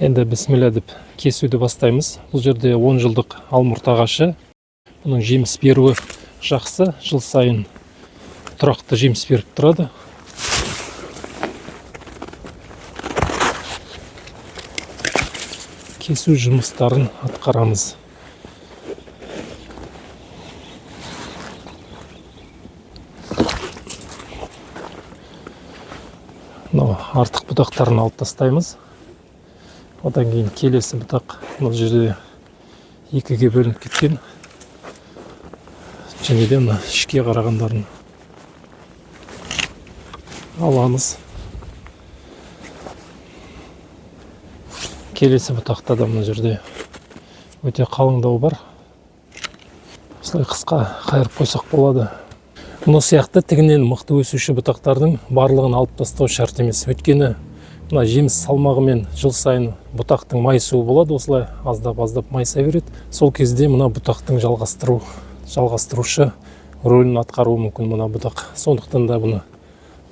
Енді бісміллә деп кесуді бастаймыз. Бұл жерде 10 жылдық алмұрт ағашы. Бұның жеміс беруі жақсы. Жыл сайын тұрақты жеміс беріп тұрады. Кесу жұмыстарын атқарамыз. Артық бұтақтарын алып тастаймыз. Одан кейін келесі бұтақ бұл жерде екіге бөлініп кеткен. Және де ішке қарағандарын аламыз. Келесі бұтақта да бұл жерде өте қалыңдау бар. Осылай қысқа қайырып қойсақ болады. Мұны сияқты тігінен мықты өсуші бұтақтардың барлығын алып тастау шарт емес. Өйткені мына жеміс салмағымен жыл сайын бұтақтың майысуы болады. Осылай аздап майыса береді. Сол кезде мына бұтақтың жалғастырушы рөлін атқаруы мүмкін мына бұтақ. Сондықтан да бұны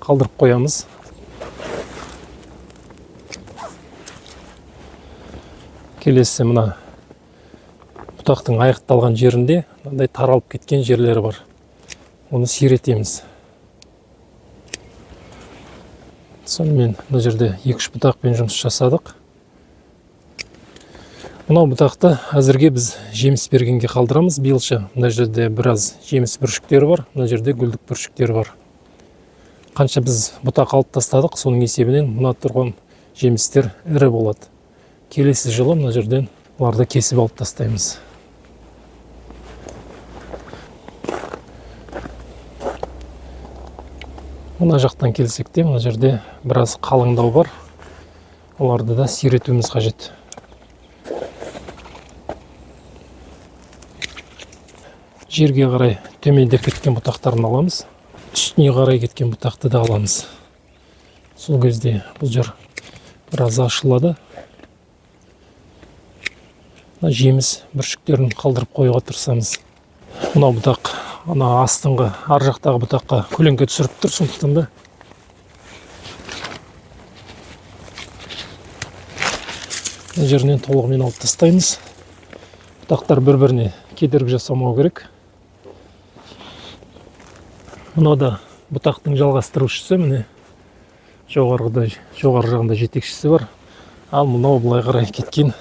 қалдырып қоямыз. Келесі мына бұтақтың аяқталған жерінде мынандай таралып кеткен жерлері бар. Оны сиретеміз. Сонымен мына жерде 2-3 бұтақпен жұмыс жасадық. Мынау бұтақты әзірге біз жеміс бергенге қалдырамыз. Биылша мына жерде біраз жеміс бүршіктері бар, мына жерде гүлдік бүршіктері бар. Қанша біз бұтақ алып тастадық, соның есебінен мына тұрған жемістер ірі болады. Келесі жылы мына жерден оларды кесіп алып тастаймыз. Мына жақтан келсек те, мына жерде біраз қалыңдау бар. Оларды да сиретуіміз қажет. Жерге қарай төмендеп кеткен бұтақтарын аламыз. Үстіне қарай кеткен бұтақты да аламыз. Сол кезде бұл жер біраз ашылады. Жеміс бүршіктерін қалдырып қоюға тырысамыз. Мына бұтақ ана астыңғы ар жақтағы бұтаққа көлеңке түсіріп тұр, сондықтан да жерінен толығымен алып тастаймыз. Бұтақтар бір-біріне кедергі жасамау керек. Мынау да бұтақтың жалғастырушысы, міне жоғары жағында жетекшісі бар. Ал мынау былай қарай кеткен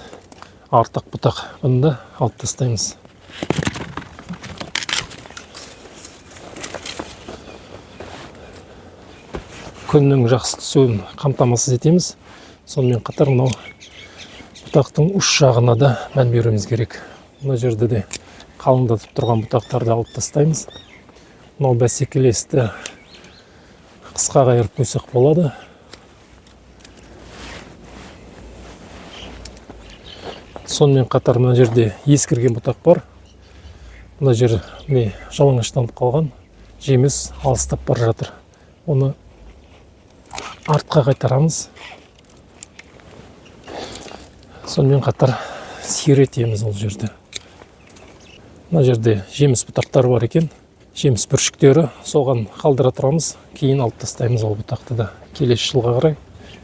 артық бұтақ. Бұны да алып тастаймыз. Күннің жақсы түсуін қамтамасыз етеміз. Сонымен қатар мынау бұтақтың ұш жағына да мән беруіміз керек. Мына жерде де қалыңдатып тұрған бұтақтарды алып тастаймыз. Мынау бәсекелесті қысқа қайырып қойсақ болады. Сонымен қатар мына жерде ескірген бұтақ бар. Мына жерде жалаңаштанып қалған жеміс алыстап бара жатыр. Оны артқа қайтарамыз. Сонымен қатар сиретеміз ол жерде. Мына жерде жеміс бұтақтары бар екен. Жеміс бүршіктері, соған қалдыра тұрамыз. Кейін алып тастаймыз ол бұтақты да келесі жылға қарай.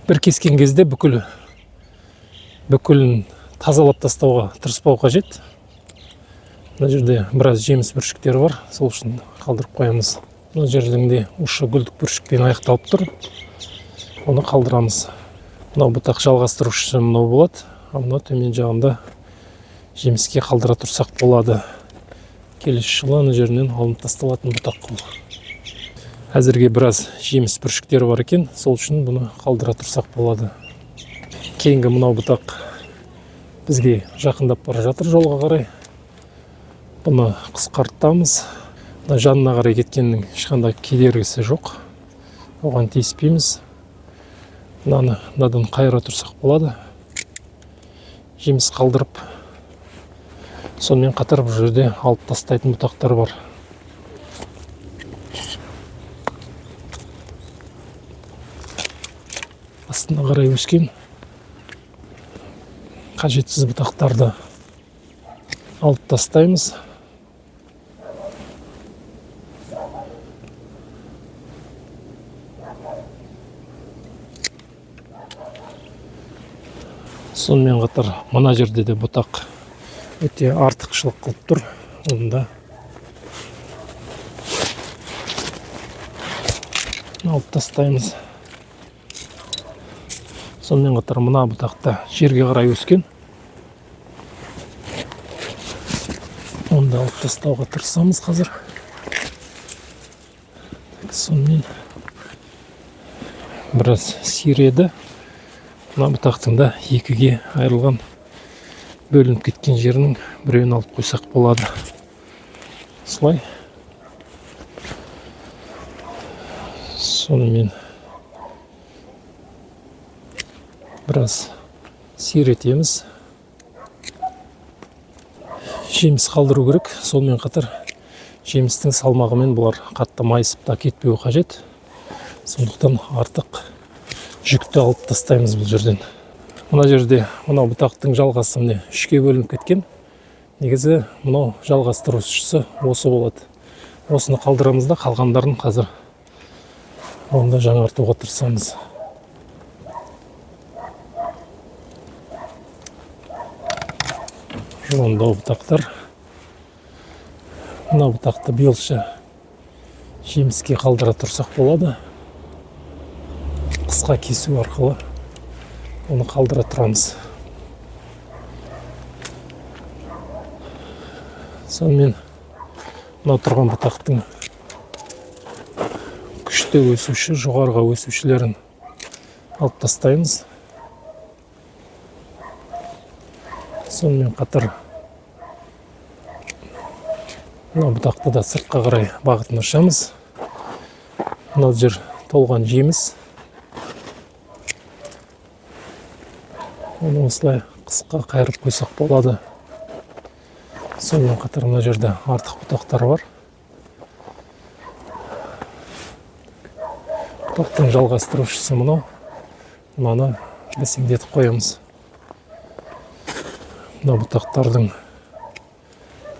Бір кескен кезде бүкілін тазалап тастауға тырыспау қажет. Мына жерде біраз жеміс бүршіктері бар, сол үшін қалдырып қоямыз. Мына жердің де ұшы гүлдік бүршікпен аяқталып тұр. Оны қалдырамыз. Мынау бұтақ жалғастырушысы мынау болады. Мынау төмен жағында жеміске қалдыра тұрсақ болады. Келесі жылы ана жерінен алынып тасталатын бұтақ бұл. Әзірге біраз жеміс бүршіктері бар екен, сол үшін бұны қалдыра тұрсақ болады. Кейінгі мынау бұтақ бізге жақындап бара жатыр жолға қарай. Бұны қысқартамыз. Жанына қарай кеткеннің ешқандай кедергісі жоқ. Оған тиіспейміз. Мынадан қайыра тұрсақ болады. Жеміс қалдырып, сонымен қатар бұл жерде алып тастайтын бұтақтар бар. Астына қарай өскен қажетсіз бұтақтарды алып тастаймыз. Сонымен қатар мына жерде де бұтақ өте артықшылық қылып тұр. Оны алып тастаймыз. Сонымен қатар мына бұтақта жерге қарай өскен. Оны алып тастауға тырысамыз қазір. Сонымен біраз сиреді. Мына бұтақтың да екіге айырылған, бөлініп кеткен жерінің біреуін алып қойсақ болады. Солай. Сонымен біраз сиретеміз. Жеміс қалдыру керек. Сонымен қатар жемістің салмағымен бұлар қатты майысып та кетпеуі қажет. Сондықтан артық жүкті алып тастаймыз бұл жерден. Мына жерде мынау бұтақтың жалғасы міне 3-ке бөлініп кеткен. Негізі мынау жалғастырушысы осы болады. Осыны қалдырамыз да қалғандарын қазір онда жаңартуға тырысамыз. Жуандау бұтақтар. Мына бұтақты биылша жеміске қалдыра тұрсақ болады. Қысқа кесу арқылы оны қалдыра тұрамыз. Сонымен мына тұрған бұтақтың күшті өсуші, жоғарыға өсушілерін алып тастаймыз. Сонымен қатар мына бұтақты да сыртқа қарай бағытын ашамыз. Мына жер толған жеміс. Оны осылай қысқа қайырып қойсақ болады. Сонымен қатар мына жерде артық бұтақтар бар. Бұтақтың жалғастырушысы мынау. Мынаны бәсеңдетіп қоямыз. Мына бұтақтардың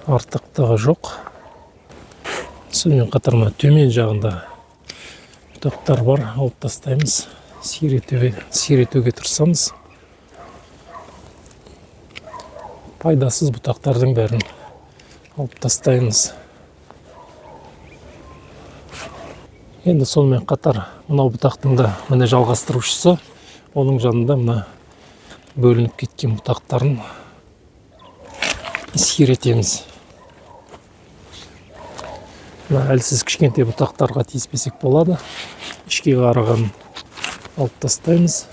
артықтығы жоқ. Сонымен қатар мына төмен жағында бұтақтар бар. Алып тастаймыз. Сиретуге тырысамыз. Пайдасыз бұтақтардың бәрін алып тастаймыз. Енді сонымен қатар мынау бұтақтың да міне жалғастырушысы. Оның жанында мына бөлініп кеткен бұтақтарын сиретеміз. Мына әлсіз кішкентай бұтақтарға тиіспесек болады. Ішке қараған алып тастаймыз.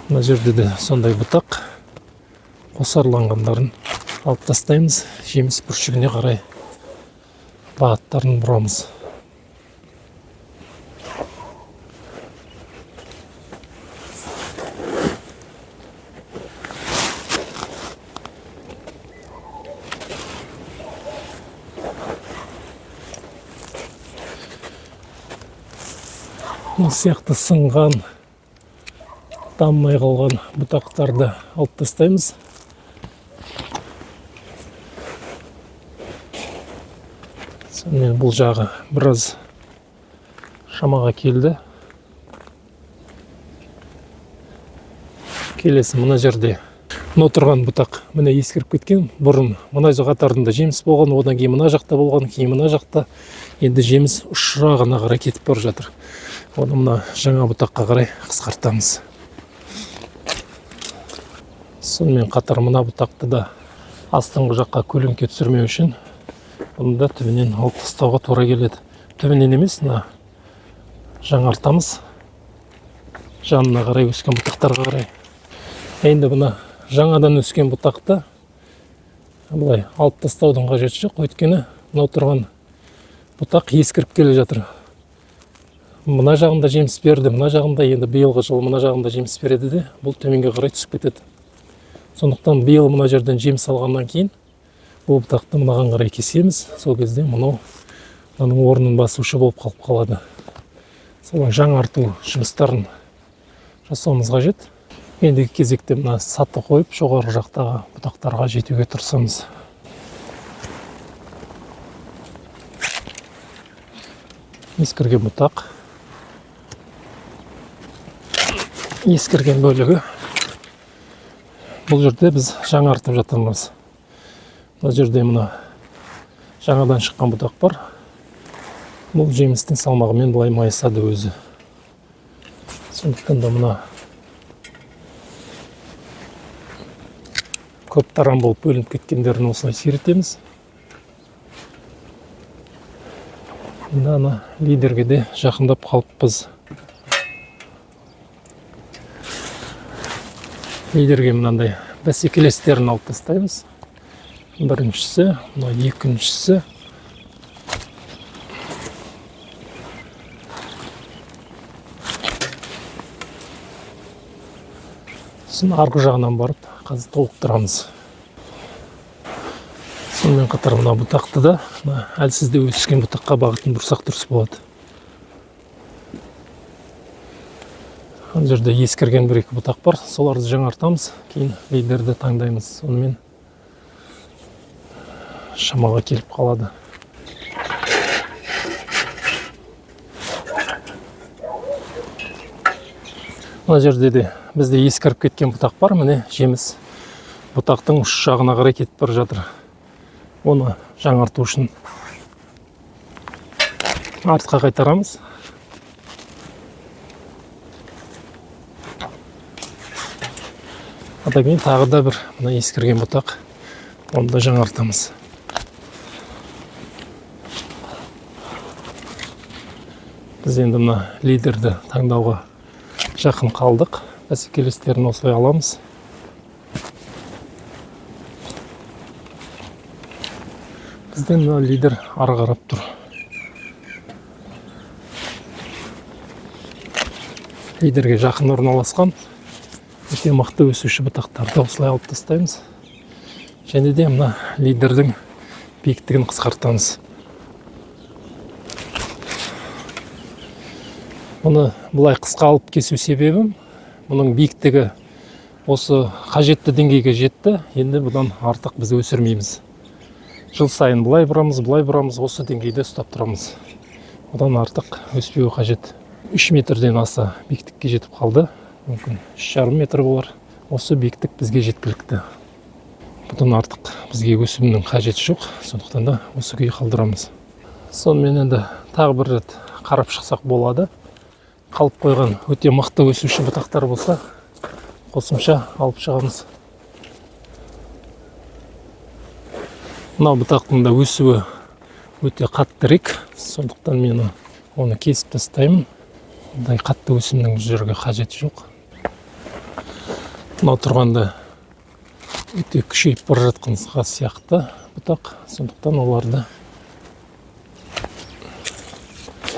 Мына жерде де сондай бұтақ қосарланғандарын алып тастаймыз. Жеміс бүршігіне қарай бағыттарын бұрамыз. Бұл сияқты сынған, даммай қалған бұтақтарды алып тастаймыз. Сонымен бұл жағы біраз шамаға келді. Келесі мына жерде мына тұрған бұтақ міне ескіріп кеткен. Бұрын мына қатарында жеміс болған, одан кейін мына жақта болған, кейін мына жақта. Енді жеміс ұшырағына қарай кетіп бара жатыр. Оны мына жаңа бұтаққа қарай қысқартамыз. Сонымен қатар мына бұтақты да астыңғы жаққа көлеңке түсірмеу үшін оны да түбінен алып тастауға тура келеді. Түбінен емес, мына жаңартамыз. Жанына қарай өскен бұтақтарға қарай. Енді мына жаңадан өскен бұтақты былай алып тастаудың қажеті жоқ. Өйткені мынау тұрған бұтақ ескіріп келе жатыр. Мына жағында жеміс берді, мына жағында енді биылғы жылы мына жағында жеміс береді де, бұл төменге қарай түсіп кетеді. Сондықтан биыл мына жерден жеміс алғаннан кейін бұл бұтақты мынаған қарай кесеміз. Сол кезде мынау орнын басушы болып қалып қалады. Солай жаңарту жұмыстарын жасауымыз қажет. Ендігі кезекте мына саты қойып, жоғары жақтағы бұтақтарға жетуге тырысамыз. Ескірген бұтақ ескірген бөлігі. Бұл жерде біз жаңартып жатырмыз. Бұл жерде мына жаңадан шыққан бұтақ бар. Бұл жемістің салмағымен былай майысады өзі. Сондықтан да мына көп тарам болып бөлініп кеткендерін осылай сиретеміз. Ана лидерге де жақындап қалыппыз. Лидерге мынандай бәсекелестерін алып тастаймыз. Біріншісі, мына екіншісі. Сосын арғы жағынан барып, қазір толықтырамыз. Сонымен қатар мына бұтақты да әлсізде өскен бұтаққа бағытын бұрсақ дұрыс болады. Бұл жерде ескірген бір-екі бұтақ бар, соларды жаңартамыз, кейін лидерді таңдаймыз. Сонымен шамаға келіп қалады. Мына жерде де бізде ескіріп кеткен бұтақ бар, міне жеміс бұтақтың ұш жағына қарай кетіп бара жатыр. Оны жаңарту үшін артқа қайтарамыз. Одан кейін тағы да бір мына ескірген бұтақ, оны да жаңартамыз. Біз енді мына лидерді таңдауға жақын қалдық. Бәсекелестерін осылай аламыз. Бізден мына лидер ары қарап тұр. Лидерге жақын орналасқан өте мықты өсуші бұтақтарды осылай алып тастаймыз. Және де мына лидердің биіктігін қысқартамыз. Мұны бұлай қысқа алып кесу себебім, мұның биіктігі осы қажетті деңгейге жетті. Енді бұдан артық біз өсірмейміз. Жыл сайын бұлай бұрамыз, осы деңгейде ұстап тұрамыз. Одан артық өспеуі қажет. 3 метрден аса биіктікке жетіп қалды. Мүмкін 3,5 метр болар. Осы биіктік бізге жеткілікті. Бұдан артық бізге өсімнің қажеті жоқ. Сондықтан да осы күйі қалдырамыз. Сонымен енді тағы бір рет қарап шықсақ болады. Қалып қойған өте мықты өсуші бұтақтар болса, қосымша алып шығамыз. Мынау бұтақтың да өсуі өте қаттырек, сондықтан мен оны кесіп тастаймын. Ондай қатты өсімнің бұл жерге қажеті жоқ. Мынау тұрғанда өте күшейіп бара жатқан сияқты бұтақ, сондықтан оларды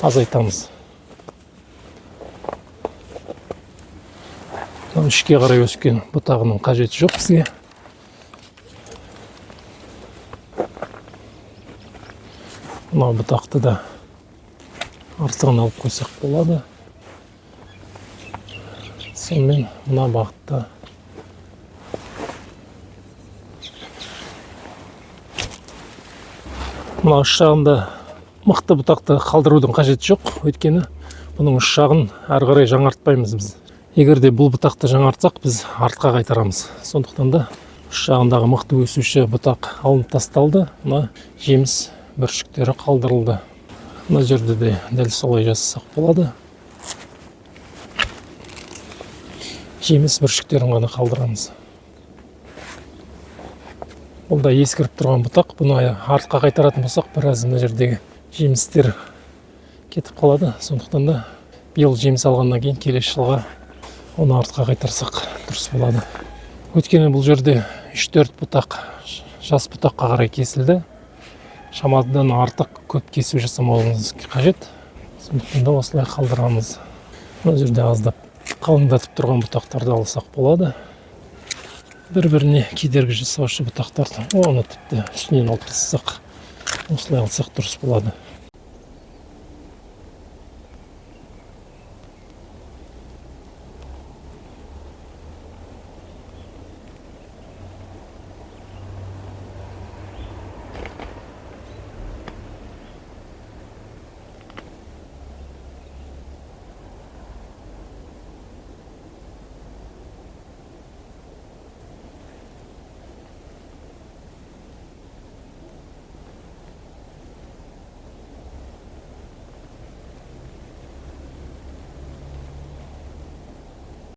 азайтамыз. Ішке қарай өскен бұтағының қажеті жоқ бізге. Мынау бұтақты да артығын алып қойсақ болады. Сонымен мына бағытта мына үш жағында мықты бұтақты қалдырудың қажеті жоқ. Өйткені бұның үш жағын әрі қарай жаңартпаймыз біз. Егер де бұл бұтақты жаңартсақ, біз артқа қайтарамыз. Сондықтан да үш жағындағы мықты өсуші бұтақ алынып тасталды. Мына жеміс бүршіктері қалдырылды. Мына жерде де дәл солай жасасақ болады. Жеміс бүршіктерін ғана қалдырамыз. Бұл да ескіріп тұрған бұтақ. Бұны артқа қайтаратын болсақ, біраз мына жердегі жемістер кетіп қалады. Сондықтан да биыл жеміс алғаннан кейін келесі жылға оны артқа қайтарсақ дұрыс болады. Өйткені бұл жерде 3-4 бұтақ жас бұтаққа қарай кесілді. Шамадан артық көп кесу жасамауымыз қажет. Сондықтан да осылай қалдырамыз. Бұл жерде аздап қалыңдатып тұрған бұтақтарды алсақ болады. Бір-біріне кедергі жасаушы бұтақтарды оны тіпті үстінен алып тастасақ, осылай алсақ дұрыс болады.